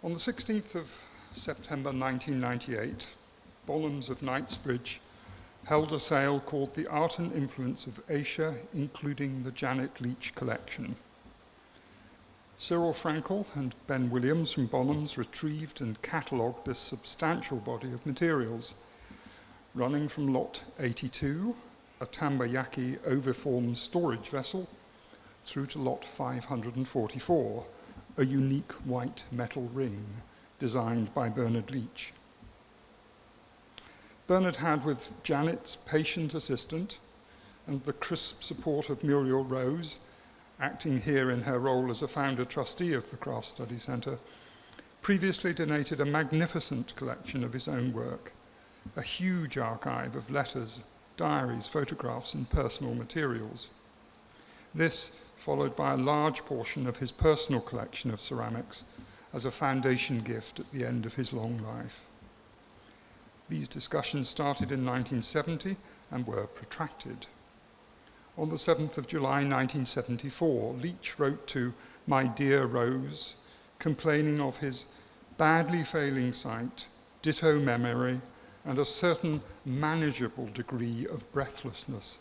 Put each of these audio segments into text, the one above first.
On the 16th of September 1998, Bonhams of Knightsbridge held a sale called The Art and Influence of Asia, including the Janet Leach Collection. Cyril Frankel and Ben Williams from Bonhams retrieved and catalogued this substantial body of materials, running from lot 82, a Tambayaki oviform storage vessel, through to lot 544, a unique white metal ring designed by Bernard Leach. Bernard had, with Janet's patient assistant and the crisp support of Muriel Rose, acting here in her role as a founder trustee of the Craft Study Centre, previously donated a magnificent collection of his own work, a huge archive of letters, diaries, photographs, and personal materials. This followed by a large portion of his personal collection of ceramics as a foundation gift at the end of his long life. These discussions started in 1970 and were protracted. On the 7th of July 1974, Leach wrote to My Dear Rose, complaining of his badly failing sight, ditto memory, and a certain manageable degree of breathlessness.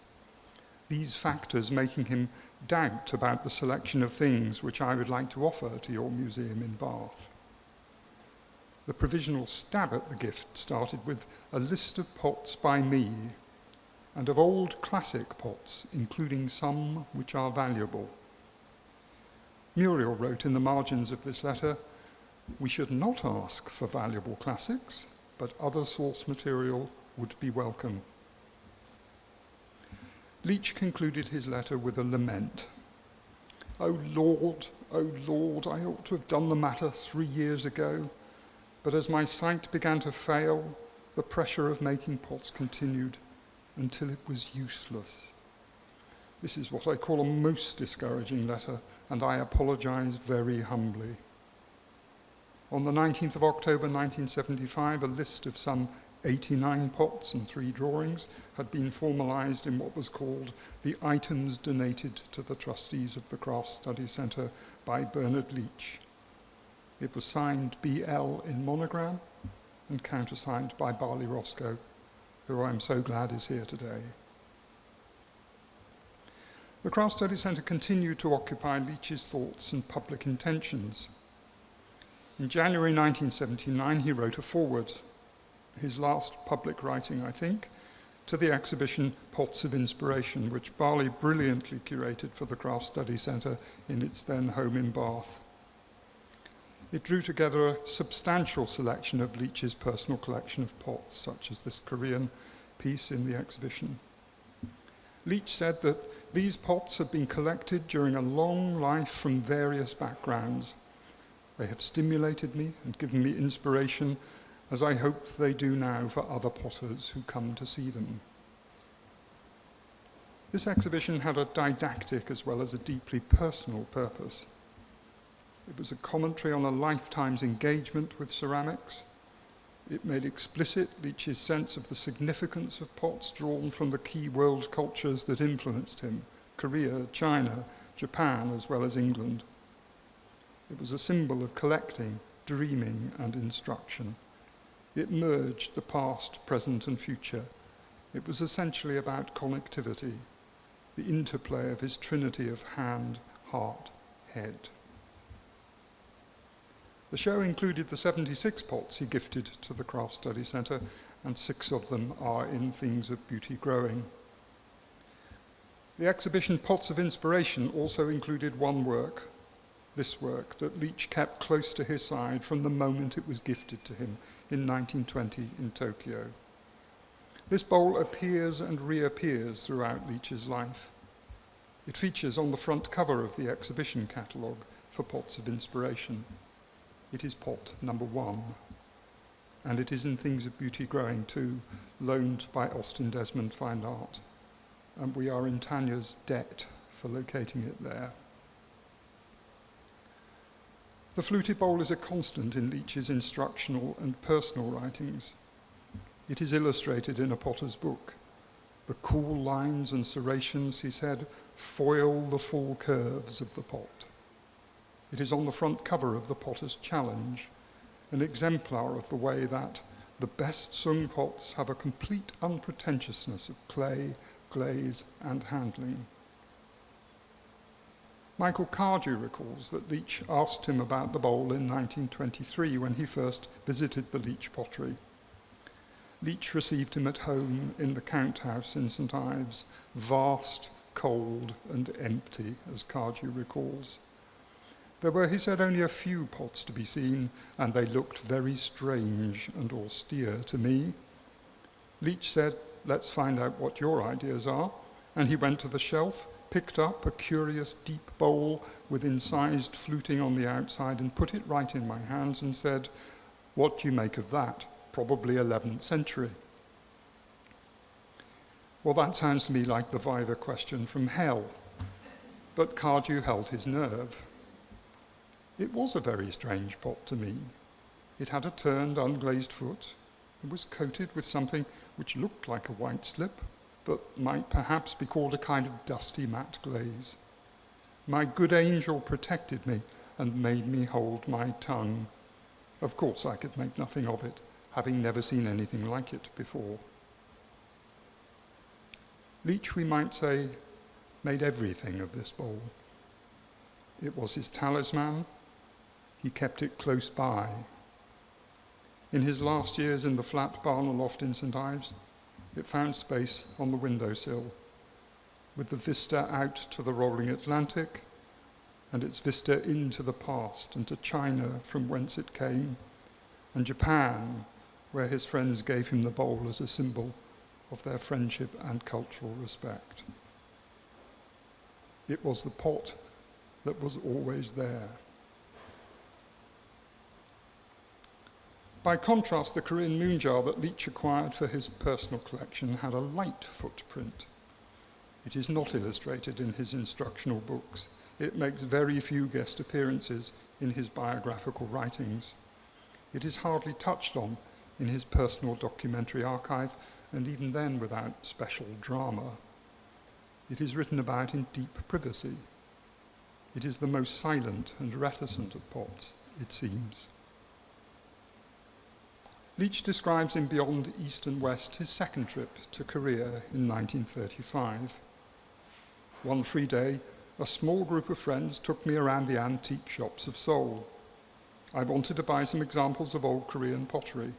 These factors making him doubt about the selection of things which I would like to offer to your museum in Bath. The provisional stab at the gift started with a list of pots by me, and of old classic pots, including some which are valuable. Muriel wrote in the margins of this letter, "We should not ask for valuable classics, but other source material would be welcome." Leach concluded his letter with a lament. Oh Lord, I ought to have done the matter 3 years ago, but as my sight began to fail, the pressure of making pots continued until it was useless. This is what I call a most discouraging letter, and I apologize very humbly. On the 19th of October 1975, a list of some 89 pots and 3 drawings had been formalized in what was called the items donated to the trustees of the Craft Study Centre by Bernard Leach. It was signed BL in monogram and countersigned by Barley Roscoe, who I'm so glad is here today. The Craft Study Centre continued to occupy Leach's thoughts and public intentions. In January 1979, he wrote a foreword, his last public writing, I think, to the exhibition Pots of Inspiration, which Barley brilliantly curated for the Craft Study Centre in its then home in Bath. It drew together a substantial selection of Leach's personal collection of pots, such as this Korean piece in the exhibition. Leach said that these pots had been collected during a long life from various backgrounds. They have stimulated me and given me inspiration, as I hope they do now for other potters who come to see them. This exhibition had a didactic as well as a deeply personal purpose. It was a commentary on a lifetime's engagement with ceramics. It made explicit Leach's sense of the significance of pots drawn from the key world cultures that influenced him, Korea, China, Japan, as well as England. It was a symbol of collecting, dreaming, and instruction. It merged the past, present, and future. It was essentially about connectivity, the interplay of his trinity of hand, heart, head. The show included the 76 pots he gifted to the Craft Study Centre, and 6 of them are in Things of Beauty Growing. The exhibition Pots of Inspiration also included one work, this work that Leach kept close to his side from the moment it was gifted to him in 1920 in Tokyo. This bowl appears and reappears throughout Leach's life. It features on the front cover of the exhibition catalogue for Pots of Inspiration. It is pot number 1, and it is in Things of Beauty Growing too, loaned by Austin Desmond Fine Art, and we are in Tanya's debt for locating it there. The fluted bowl is a constant in Leach's instructional and personal writings. It is illustrated in a potter's book. The cool lines and serrations, he said, foil the full curves of the pot. It is on the front cover of the Potter's Challenge, an exemplar of the way that the best sung pots have a complete unpretentiousness of clay, glaze, and handling. Michael Cardew recalls that Leach asked him about the bowl in 1923 when he first visited the Leach pottery. Leach received him at home in the Count House in St Ives, vast, cold, and empty, as Cardew recalls. There were, he said, only a few pots to be seen, and they looked very strange and austere to me. Leach said, "Let's find out what your ideas are," and he went to the shelf, picked up a curious deep bowl with incised fluting on the outside and put it right in my hands and said, "What do you make of that? Probably 11th century. Well, that sounds to me like the Viva question from hell, but Cardew held his nerve. It was a very strange pot to me. It had a turned, unglazed foot. It was coated with something which looked like a white slip, but might perhaps be called a kind of dusty matte glaze. My good angel protected me and made me hold my tongue. Of course I could make nothing of it, having never seen anything like it before. Leach, we might say, made everything of this bowl. It was his talisman. He kept it close by. In his last years in the flat barn loft in St Ives, it found space on the windowsill, with the vista out to the rolling Atlantic, and its vista into the past and to China from whence it came, and Japan, where his friends gave him the bowl as a symbol of their friendship and cultural respect. It was the pot that was always there. By contrast, the Korean moon jar that Leach acquired for his personal collection had a light footprint. It is not illustrated in his instructional books. It makes very few guest appearances in his biographical writings. It is hardly touched on in his personal documentary archive, and even then without special drama. It is written about in deep privacy. It is the most silent and reticent of pots, it seems. Leach describes in Beyond East and West his second trip to Korea in 1935. One free day, a small group of friends took me around the antique shops of Seoul. I wanted to buy some examples of old Korean pottery.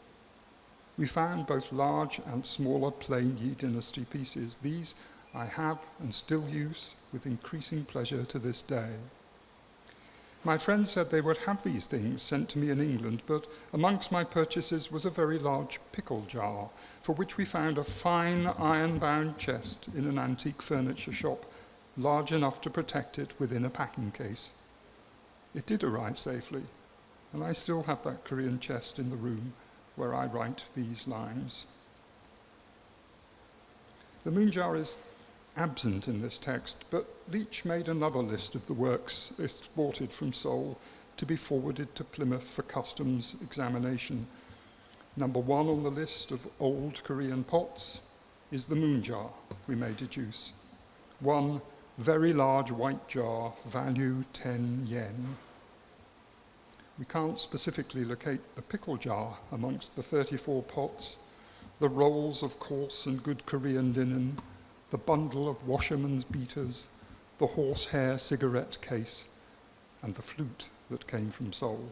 We found both large and smaller plain Yi Dynasty pieces. These I have and still use with increasing pleasure to this day. My friends said they would have these things sent to me in England, but amongst my purchases was a very large pickle jar, for which we found a fine iron-bound chest in an antique furniture shop, large enough to protect it within a packing case. It did arrive safely, and I still have that Korean chest in the room where I write these lines. The moon jar is absent in this text, but Leach made another list of the works exported from Seoul to be forwarded to Plymouth for customs examination. Number 1 on the list of old Korean pots is the moon jar, we may deduce. One very large white jar, value 10 yen. We can't specifically locate the pickle jar amongst the 34 pots, the rolls of coarse and good Korean linen, the bundle of washerman's beaters, the horsehair cigarette case, and the flute that came from Seoul.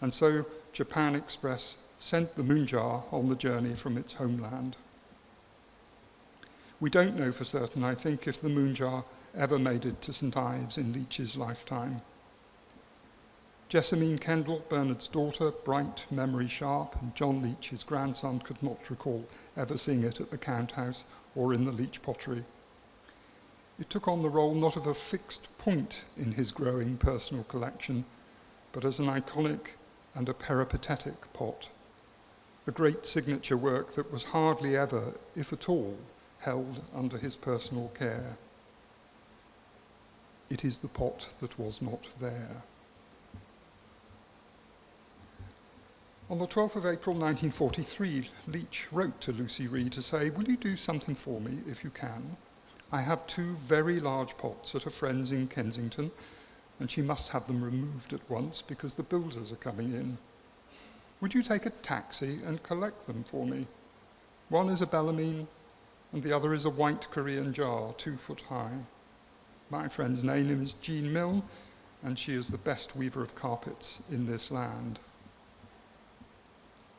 And so Japan Express sent the moon jar on the journey from its homeland. We don't know for certain, I think, if the moon jar ever made it to St Ives in Leach's lifetime. Jessamine Kendall, Bernard's daughter, bright, memory sharp, and John Leach, his grandson, could not recall ever seeing it at the Count House or in the Leach pottery. It took on the role not of a fixed point in his growing personal collection, but as an iconic and a peripatetic pot, the great signature work that was hardly ever, if at all, held under his personal care. It is the pot that was not there. On the 12th of April 1943, Leach wrote to Lucy Reed to say, "Will you do something for me if you can? I have 2 very large pots at a friend's in Kensington, and she must have them removed at once because the builders are coming in. Would you take a taxi and collect them for me? One is a Bellarmine, and the other is a white Korean jar, 2 foot high. My friend's name is Jean Milne, and she is the best weaver of carpets in this land.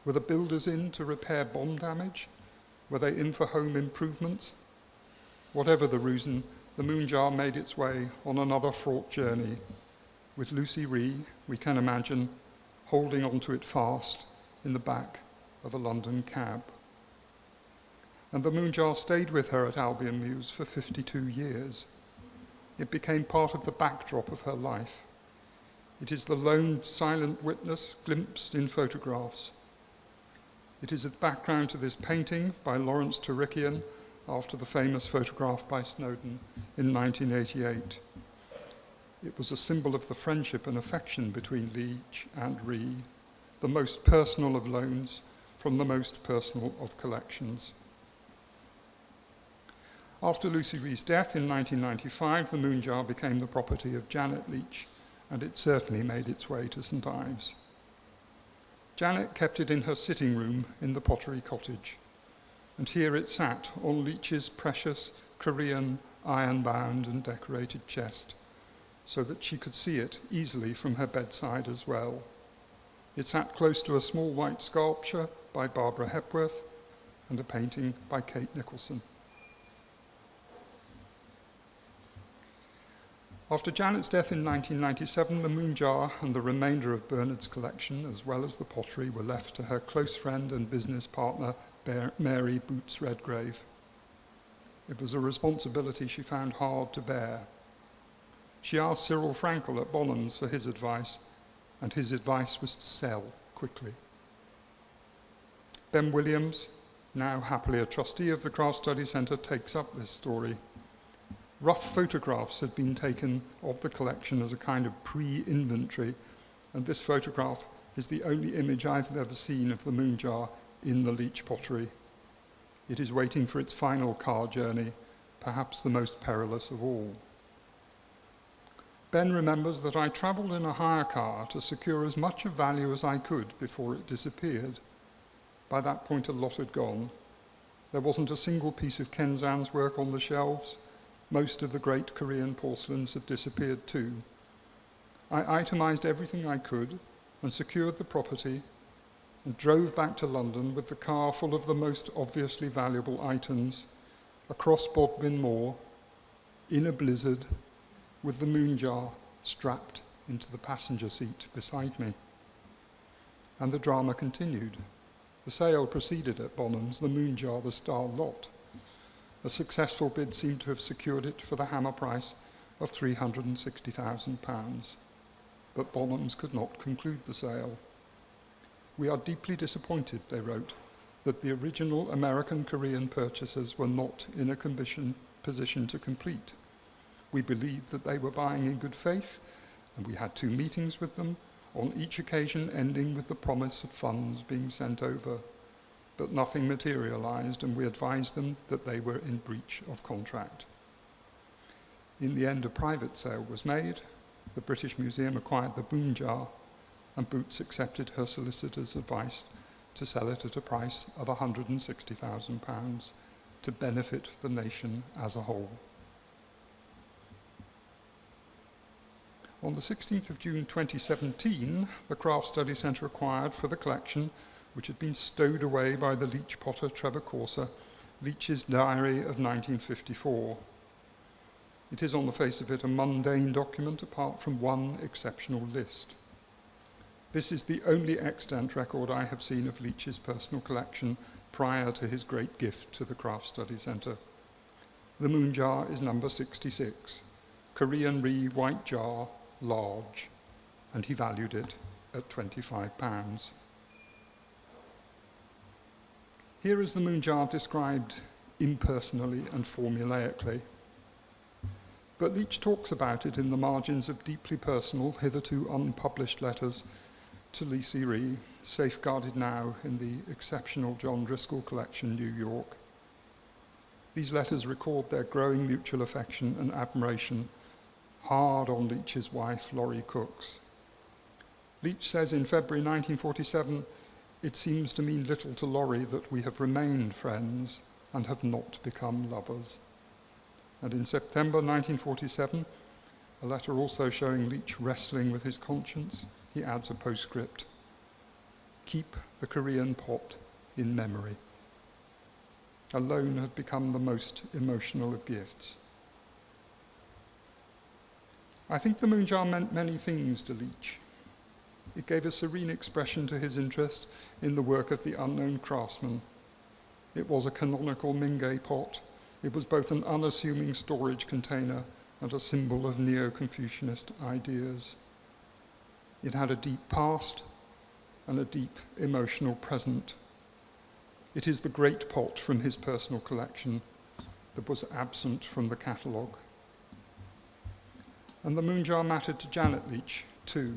Were the builders in to repair bomb damage? Were they in for home improvements? Whatever the reason, the moon jar made its way on another fraught journey. With Lucy Ree, we can imagine, holding onto it fast in the back of a London cab. And the moon jar stayed with her at Albion Mews for 52 years. It became part of the backdrop of her life. It is the lone, silent witness glimpsed in photographs. It is the background to this painting by Lawrence Tarikian after the famous photograph by Snowdon in 1988. It was a symbol of the friendship and affection between Leach and Ree, the most personal of loans from the most personal of collections. After Lucy Ree's death in 1995, the moon jar became the property of Janet Leach, and it certainly made its way to St Ives. Janet kept it in her sitting room in the Pottery Cottage, and here it sat on Leach's precious Korean iron-bound and decorated chest, so that she could see it easily from her bedside as well. It sat close to a small white sculpture by Barbara Hepworth and a painting by Kate Nicholson. After Janet's death in 1997, the moon jar and the remainder of Bernard's collection, as well as the pottery, were left to her close friend and business partner, Mary Boots Redgrave. It was a responsibility she found hard to bear. She asked Cyril Frankel at Bonhams for his advice, and his advice was to sell quickly. Ben Williams, now happily a trustee of the Craft Study Centre, takes up this story. Rough photographs had been taken of the collection as a kind of pre-inventory, and this photograph is the only image I've ever seen of the moon jar in the Leach pottery. It is waiting for its final car journey, perhaps the most perilous of all. Ben remembers that I travelled in a hire car to secure as much of value as I could before it disappeared. By that point, a lot had gone. There wasn't a single piece of Kenzan's work on the shelves. Most of the great Korean porcelains had disappeared too. I itemised everything I could and secured the property and drove back to London with the car full of the most obviously valuable items, across Bodmin Moor, in a blizzard, with the moon jar strapped into the passenger seat beside me. And the drama continued. The sale proceeded at Bonhams, the moon jar the star lot. A successful bid seemed to have secured it for the hammer price of £360,000. But Bonhams could not conclude the sale. We are deeply disappointed, they wrote, that the original American-Korean purchasers were not in a position to complete. We believed that they were buying in good faith, and we had 2 meetings with them, on each occasion ending with the promise of funds being sent over. But nothing materialised, and we advised them that they were in breach of contract. In the end, a private sale was made. The British Museum acquired the moon jar, and Boots accepted her solicitor's advice to sell it at a price of £160,000 to benefit the nation as a whole. On the 16th of June 2017, the Craft Study Centre acquired for the collection, which had been stowed away by the Leach potter Trevor Corser, Leach's diary of 1954. It is on the face of it a mundane document apart from one exceptional list. This is the only extant record I have seen of Leach's personal collection prior to his great gift to the Craft Study Centre. The moon jar is number 66, Korean Ree white jar, large, and he valued it at £25. Here is the moon jar described impersonally and formulaically. But Leach talks about it in the margins of deeply personal, hitherto unpublished letters to Lucy Ree, safeguarded now in the exceptional John Driscoll collection, New York. These letters record their growing mutual affection and admiration, hard on Leach's wife, Laurie Cooks. Leach says in February 1947, it seems to mean little to Laurie that we have remained friends and have not become lovers. And in September 1947, a letter also showing Leach wrestling with his conscience, he adds a postscript: "Keep the Korean pot in memory." Alone had become the most emotional of gifts. I think the Moonjar meant many things to Leach. It gave a serene expression to his interest in the work of the unknown craftsman. It was a canonical Mingei pot. It was both an unassuming storage container and a symbol of Neo-Confucianist ideas. It had a deep past and a deep emotional present. It is the great pot from his personal collection that was absent from the catalogue. And the Moonjar mattered to Janet Leach, too.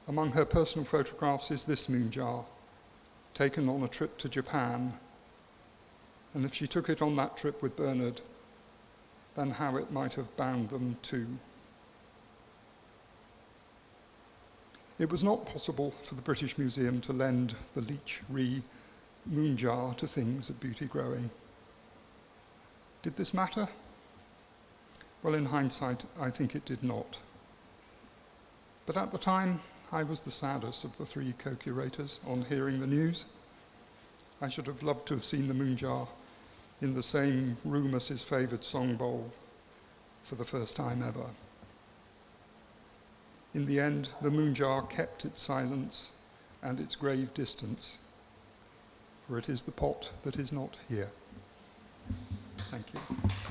Among her personal photographs is this Moonjar, taken on a trip to Japan. And if she took it on that trip with Bernard, then how it might have bound them too. It was not possible for the British Museum to lend the Leach Rhee Moonjar to things at Beauty Growing. Did this matter? Well, in hindsight, I think it did not. But at the time, I was the saddest of the three co-curators on hearing the news. I should have loved to have seen the Moonjar in the same room as his favoured song bowl for the first time ever. In the end, the Moonjar kept its silence and its grave distance, for it is the pot that is not here. Thank you.